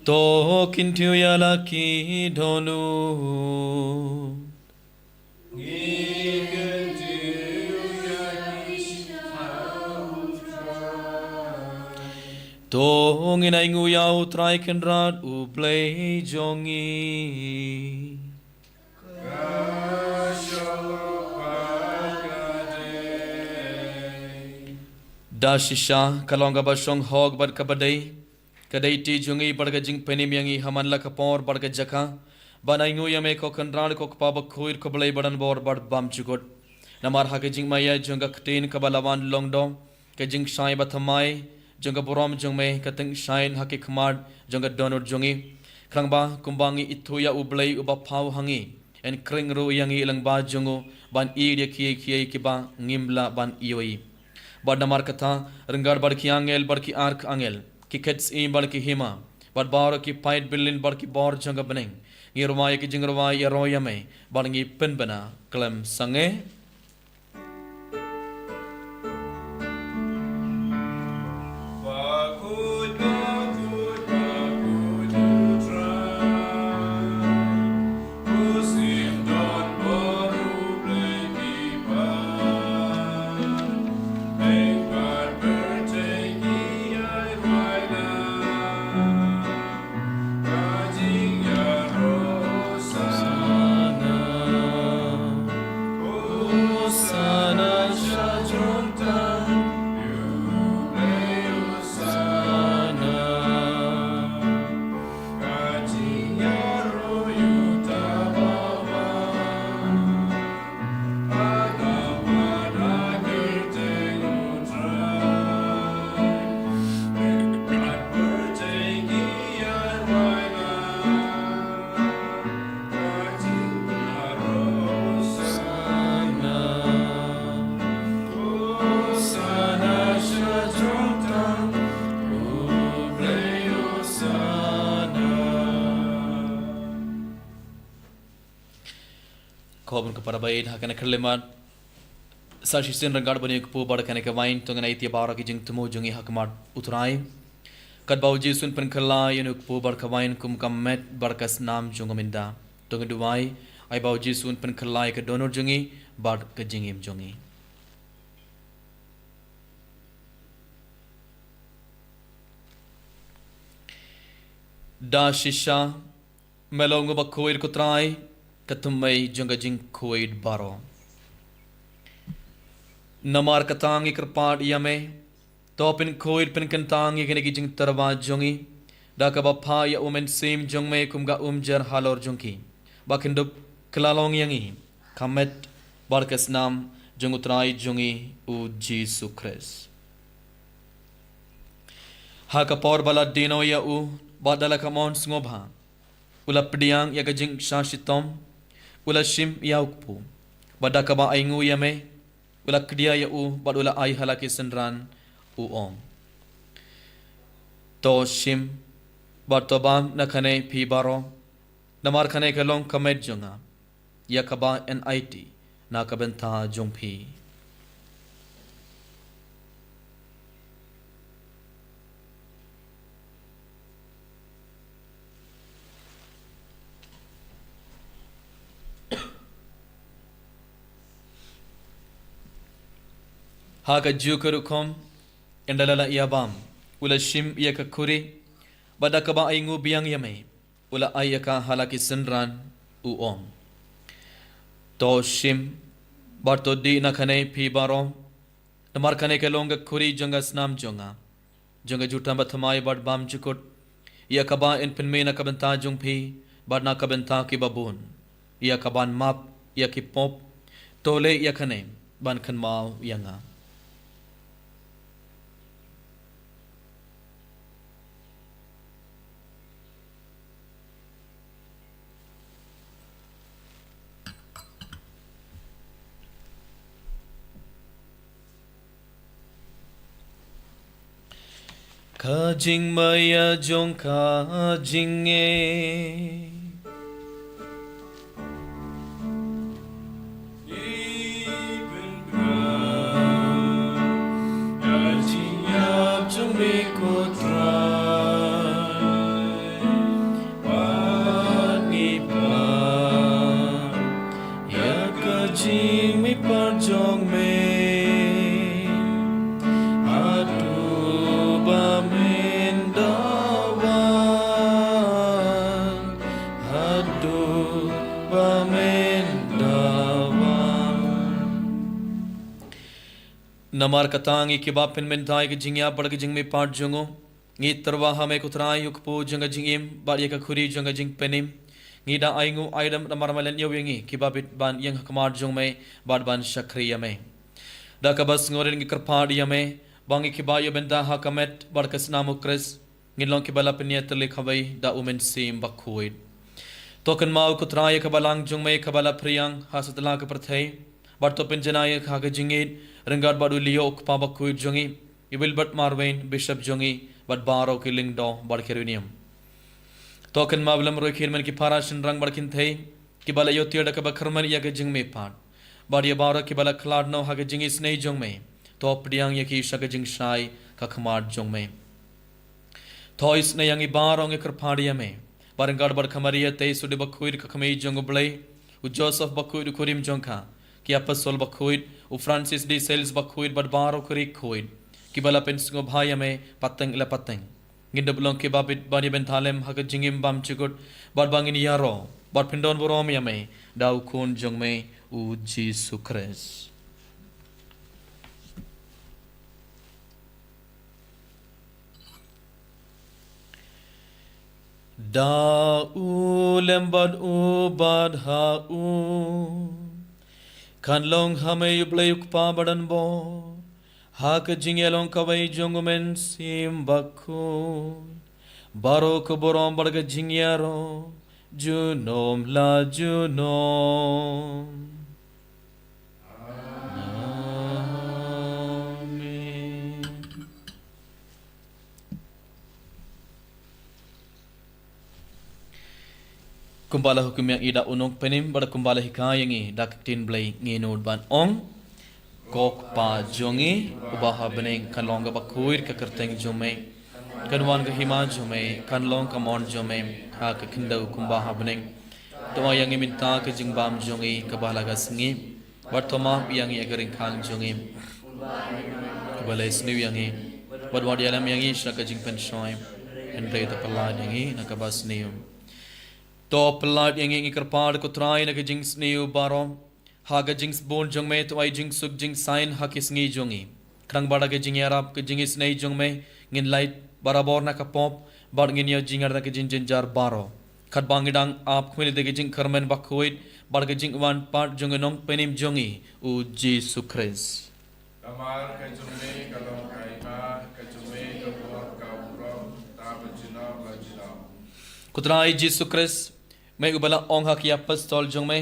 to kintu ya laki donu to nginai ngu ya utrai kendrat ublei jongi dashisha kalonga basong hog bar kabadai kadai ti jungi barga jing penim yangi haman la kapor barga jaka banai ngu yame ko kandran ko kpa bakhuir ko blai badan bor bad bam chukot namar ha ke jing maya junga ktin kabalawan longdom ke jing shai bathamai junga borom jungme kating shain ha ke khmar junga donor jungi krangba kumbangi ithuya ublai uba phau hangi en kring ru yangi langba jungu ban i de kiye kiba ngimla ban ioi bad namar katha ringar barki angel barki ark angel ki kets in barki hima bad bar ki pait bilin barki bor janga beneng ngirwai ki jingrwai ya royame barngi pen bana klem sange khobun kepada baik hakana kerlemat sasisten ranggar bani ku bar kana ke wain to ngai ti bara ki jing tumu jungi hakmat utrai kat bauji sun pen khala yen ku bar khawain kum kamet barkas nam jungaminda to ngai ai bauji sun pen khala ke donor jungi bar ke jingim jungi da shisha melongo bakoir kutrai katumai junga jing koid baro namar katang ikrpad yame topin koid pin kantang igene jing tarwa jungi da ka bapha ya umen sim jungme kumga umjar halor jungki bakindup klalong yangi kamet barkas nam jungutrai jungi u Jesus Christ ha kapor bala dino ya u badala kamon ngobha ula pediang ya gajing shashitom ula shim ya ukpu badaka ba aingu yame ula kdia ya u bad ula ai halaki senran u ong to shim bartobam nakhane phi baro namar khane kalong kamet junga ya kaba NIT na kabenta jongphi Haka jukurukom endalala iabam ula shim ia ka kuri bada kaba aingu biang yame ula ayaka halaki senran uom to shim barto di nakane pi baro namar kane ke longa kuri jonga snam jonga jutam bathamai bad bam chukut ia kaba en penme na kabanta jong pi bad na kabanta ki babun ia kaban map ia ki pop tole ia kane ban kan mau yanga Kajing maya jong kajing Namar katangi kibapin mentai ke jingya pada ke jing me part jongo ngi terwa hame kutrai ukpo jonga jingim bar ya ka khuri jonga jing penim ngi da aingu aidam namar malen yowengi kibapit ban yang kamar jong me bad ban shakriya me da ka bas ngoren ngi karpad ya me bangi kibayo benda hakamet bar kasnamu kres ngi long kibala peniat lekhabai da umen sim bakhuid token mau kutrai ka balang jong me kabala priyang hasatla ka prathai bar to penjanaya kha ka jingit Rengat badu liok pabakui jongi ibil bat marwain bishop jongi bat baro ki lingdo bar kerunium token mablam rokin men ki parashin rang barkin thei ki bala yotiya da ka bakharman ya ke jing me pat bar ya baro ki bala khlad no ha ke jing is nei jong me top diang ya ki shak jing shai ka khmar jong me thois ne yangi baro nge karphadia me bar ngad bar khamariya tei sude bakhuir ka khmei jong blai u joseph bakhuir kurim jongkha ki apostol bakhuir u Francis de Sales bakhuid bad baro kuri khuid ki bala pensingo bhaya me pateng ila pateng ngindabulong ki babit bani benthalem hak jingim bam chukut bad bangin yaro bad pindon borom yame dau khun jong me u Jesus Christ da u lembad u bad ha u kan long hame yubleyuk pa badan bo hak jingelong kawai jongumen sim bakhu baro ko borom barga jingyaro junom la junom amen kumbala hukum yang ida unong penim pada kumbala hikayang i dak tin blai nginod ban ong kok pa jongi ubaha beneng kan long ba kuir ka kerteng jome kan wan ka hima jome kan long ka mon jome ha ka kindau kumbaha beneng to yang i minta ka jingbam jongi ka bala ga singi bartoma yang i agaring khang jongi ka bala snu yang i wadwad yalam yang i shaka jingpen shoy en rei ta pala yang i na ka bas nium to pelat yang ingi kerpad ko trai na ke jings niu baro ha ga jings bon jong me to ai jings suk jing sign ha kis ngi jongi krang bada ke jing arab ke jingis nei jong me ngin light barabor na ka pop bar ngin yo jingar na ke jing jar baro khat bangidang ap khwini de ke jing kharmen bakhoid bar ke jing wan part jong nong penim jongi u Jesus Christ Amar ka jumme kalong kaima ka jumme ka bor ka bro ta bajina bajina kutrai Jesus Christ मैं ubala ong hak ya pastol jong me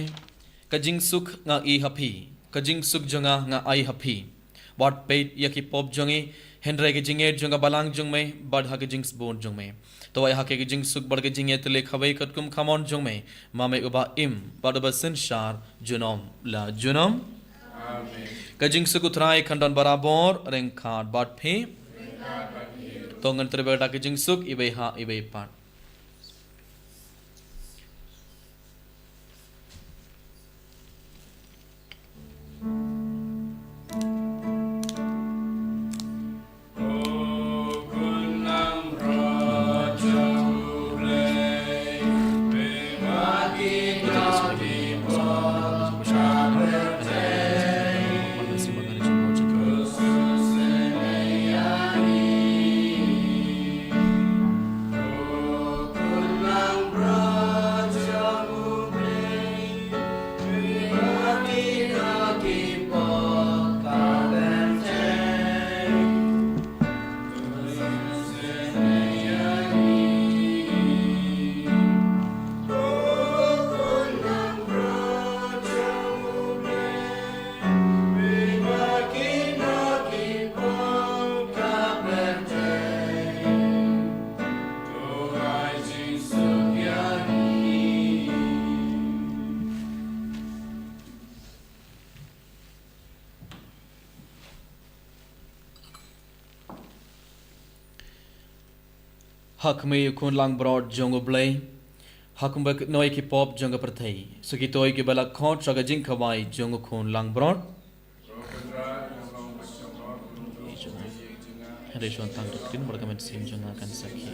kajing suk nga I happy kajing suk jonga nga I happy wat peit ya ki pop jongi henre ke jinge jonga balang jong me bad hak jings bon jong me to ai hak ke jing suk bad ke jinge tele khawai katkum khamon jong me ma me uba im bad basin shar junom la junom amen kajing suk utrai khandon barabor reng khat bad phe to ngan tre beta ke jing suk ibe ha ibe pat hak me kun lang broad jongo blay hakum bak noi ki pop jonga prathai so ki toy ki bala khot saga jing khawai jongo kun lang broad Rishon tang tin berkamen sim jonga kan sakhi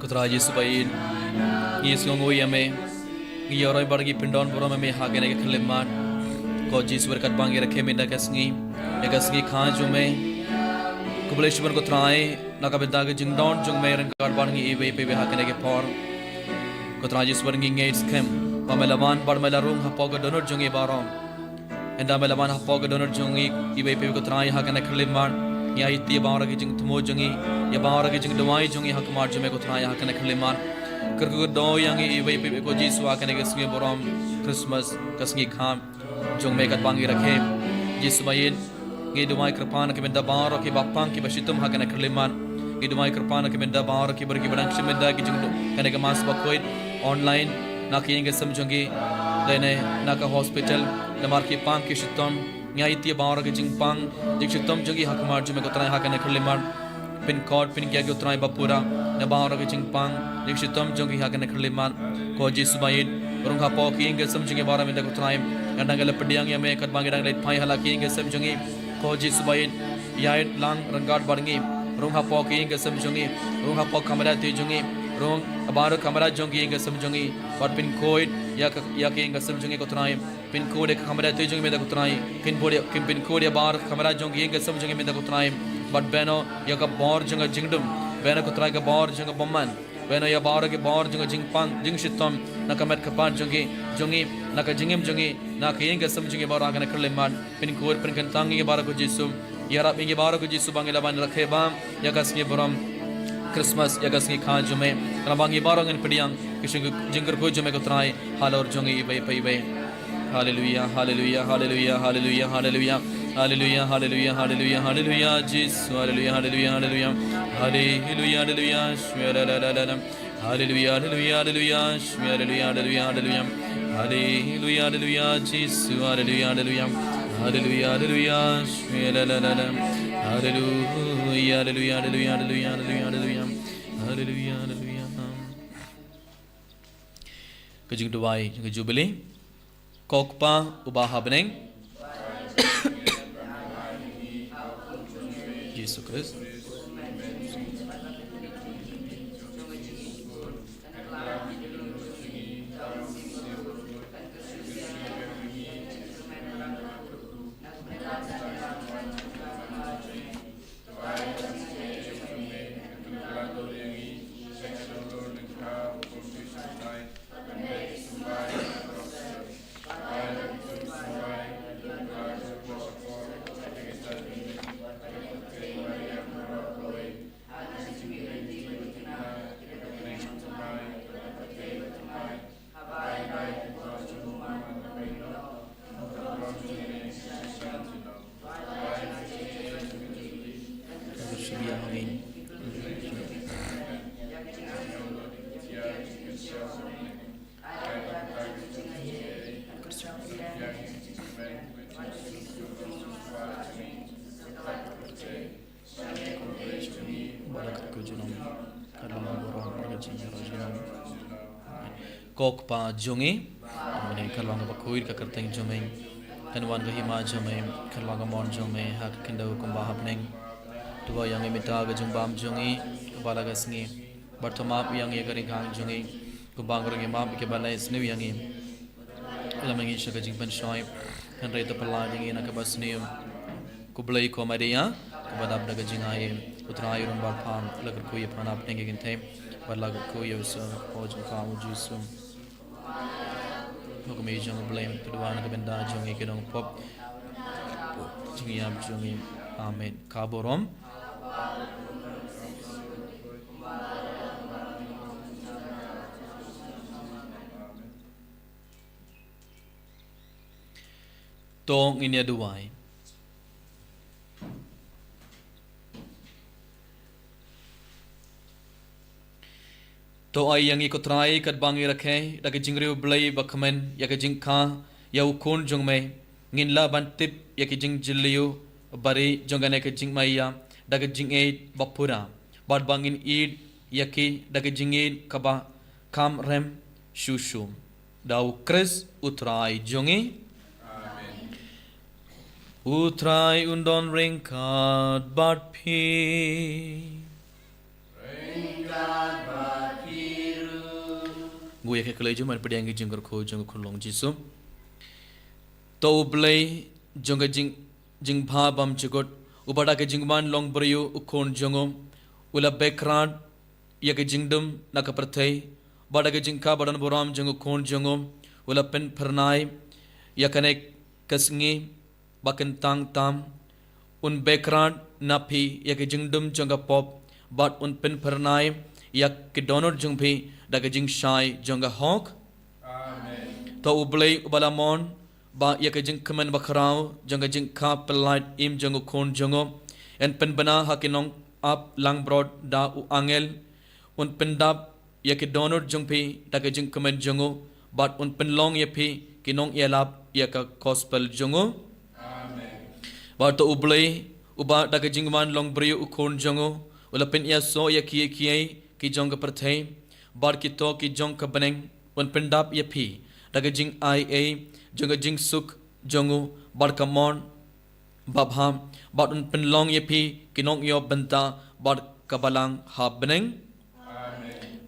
Kutra Yesu bayin Yesu ngoi ame ngiyoroi bargi pindon borom ame hagene ke khleman ko Yesu berkat bangi rakhe me nagasngi khan jume kubleshwan ko trae nakabeda ke jingdon jung me ran kar bangi e ve pe hagene ke por kutra Yesu bargi ngei skem pamelawan barmelarum hapoga donor jungi barom enda melawan hapoga donor jungi e ve pe ko trae hagene khleman ya itti baara ki jing thmo jungi ya baara ki jing dawai jungi hak mar jume ko thaya hak ne khleman karku do yangi ibai pe ko Jesu akane ke singe borom Christmas kasngi kham jung me kat bangi rakhe Jesu bayin ngi dawai krapana ke menda baara ke bapang ki bashitum hak ne khleman ngi dawai krapana ke menda baara ke barki badang shimenda ki jing kane ke mas bakoit online na ki nge samjungi lene na ka hospital na mar ki pang ki shitom nya itti baara ke jing pang dik shitom jungi hak mar jume ko trai hak ne khleman pin kod pin kya ke utrai bapura na bahara ke jingpang jing shitam jong ki hakan khliman ko Jesus bayin rong ha po ki nge sam jing bara me da utrai kadang gala pediang ya me kat bang dang leit phai halaki nge sam jong ko Jesus bayin yait lang rangat barngi rong ha po ki nge sam jong rong ha po kamera ti jong rong abaro kamera jong ki nge sam jong wat pin kod ya ki nge sam jong ko utrai pin code kamera tu jong me da kutrai pin code ya bar kamera jong ye gasam jong me da kutrai but beno ya ka bor jong jingdum beno kutrai ka bor jong bomman beno ya bar ke bor jong jingpang jing shitom na kamet kapan jongi na ka jingem jongi na ka ye gasam jong bar agana kleman pin code pin kan tangi ye bar ko jisu ya rab ye bar ko jisu bangela ban rakhe bam ya kasnge boram Christmas ya kasnge khan jume rabangi barangan pediang kisung jingker ko jume kutrai halor jongi ibai Hallelujah, hallelujah, hallelujah, hallelujah, hallelujah, hallelujah, hallelujah, hallelujah, hallelujah, Jesus, hallelujah, hallelujah, hallelujah, hallelujah, hallelujah, hallelujah, hallelujah, hallelujah, hallelujah, hallelujah, hallelujah, hallelujah, hallelujah, Jesus, hallelujah, hallelujah, hallelujah, hallelujah, hallelujah, hallelujah, hallelujah, hallelujah, hallelujah, hallelujah, hallelujah. Kajing duai, kajing jubilee. Kokpa ubah beneng Yesus Kristus Kokpa jongi mane kalwanga bakui ka kerteng jomeng kanwan ga hima jomeng kalwanga mon jomeng hak kendo kumba hapneng tuwa yang emita ga jumbam jongi bala ga sngi bartama yang ye garing hang jongi kumbang garing ma ke balai snew yang em elamangi shaga jingpan shoi kan reta pala yang ina ka basnew kublai ko maria kubadab daga jingaye utrai rum bar pham lagar ko ye phana apne ge ginthe bala ko ye so hoj ka ujisu Hukum jong blame kedua nak benda jong ikedong pop jingiam jongi amen kaborom tong ini duai to ai yang ikut rai kat bangi rakhe dak jingri blai bakmen ya ka jingkha ya ukun jong me ngin la ban tip ya ki jing jiliu bari jongane ka jing maya dak jing e bapura bad bangin id ya ki dak jing e kaba kam rem shushu dau kres utrai jongi amen utrai undon ringkat bat pi gue ke kelai juman pada yang jinggar ko jong khulong jisu to blai jong jing bha bam chigot ubada ke jingman long briyu ukon jongom ula background ya ke jingdum na ka prathai bada ke jingka badan boram jong ukon jongom ula pen pernai ya kane kasngi baken tang tam un background na phi ya ke jingdum jong pop but un pen pernai ya ke donor jong phi daga jing shai jonga hok amen to ublai ubalamon ba ya ka jing kaman bakrao jonga jing ka pelait im jonga kon jongo en pen bana hakinong up lang broad da u angel un pendap ya ke donor jongpi daga jing kaman jongo but un pen long ya phi kinong yalap ya ka gospel jongo amen ba to ublai uba daga jing man long brio u kon jongo ulapin ia so ia kiai ki jong ka perthai bar ki to ki jong ka baneng un pendap ia phi daga jing ai a jong jing suk jongu bar kamon babham bar un penlong ia phi kinong yo benta bar kabalang ha baneng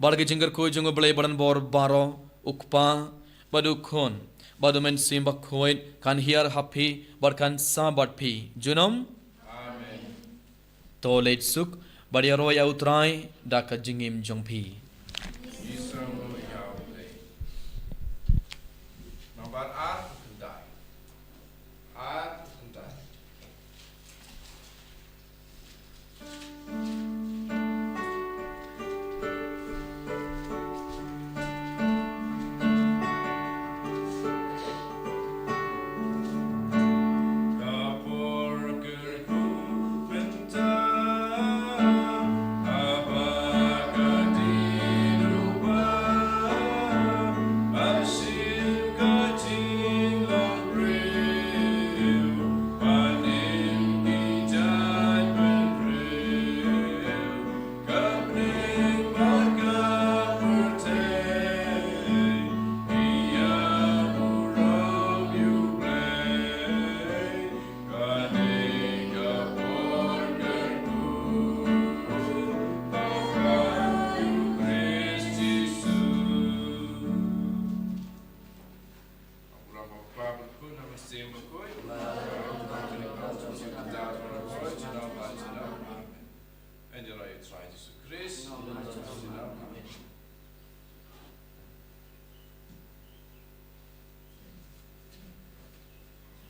bar ki jingar ko jong blai baran bor baro ukpa badu khon badu men simba khoin kan hiar happy bar kan sa bar phi junom to leit suk bar ya roya utrai da ka jingim jong phi Nomor A kendai. A kendai. And you're right, try to Chris.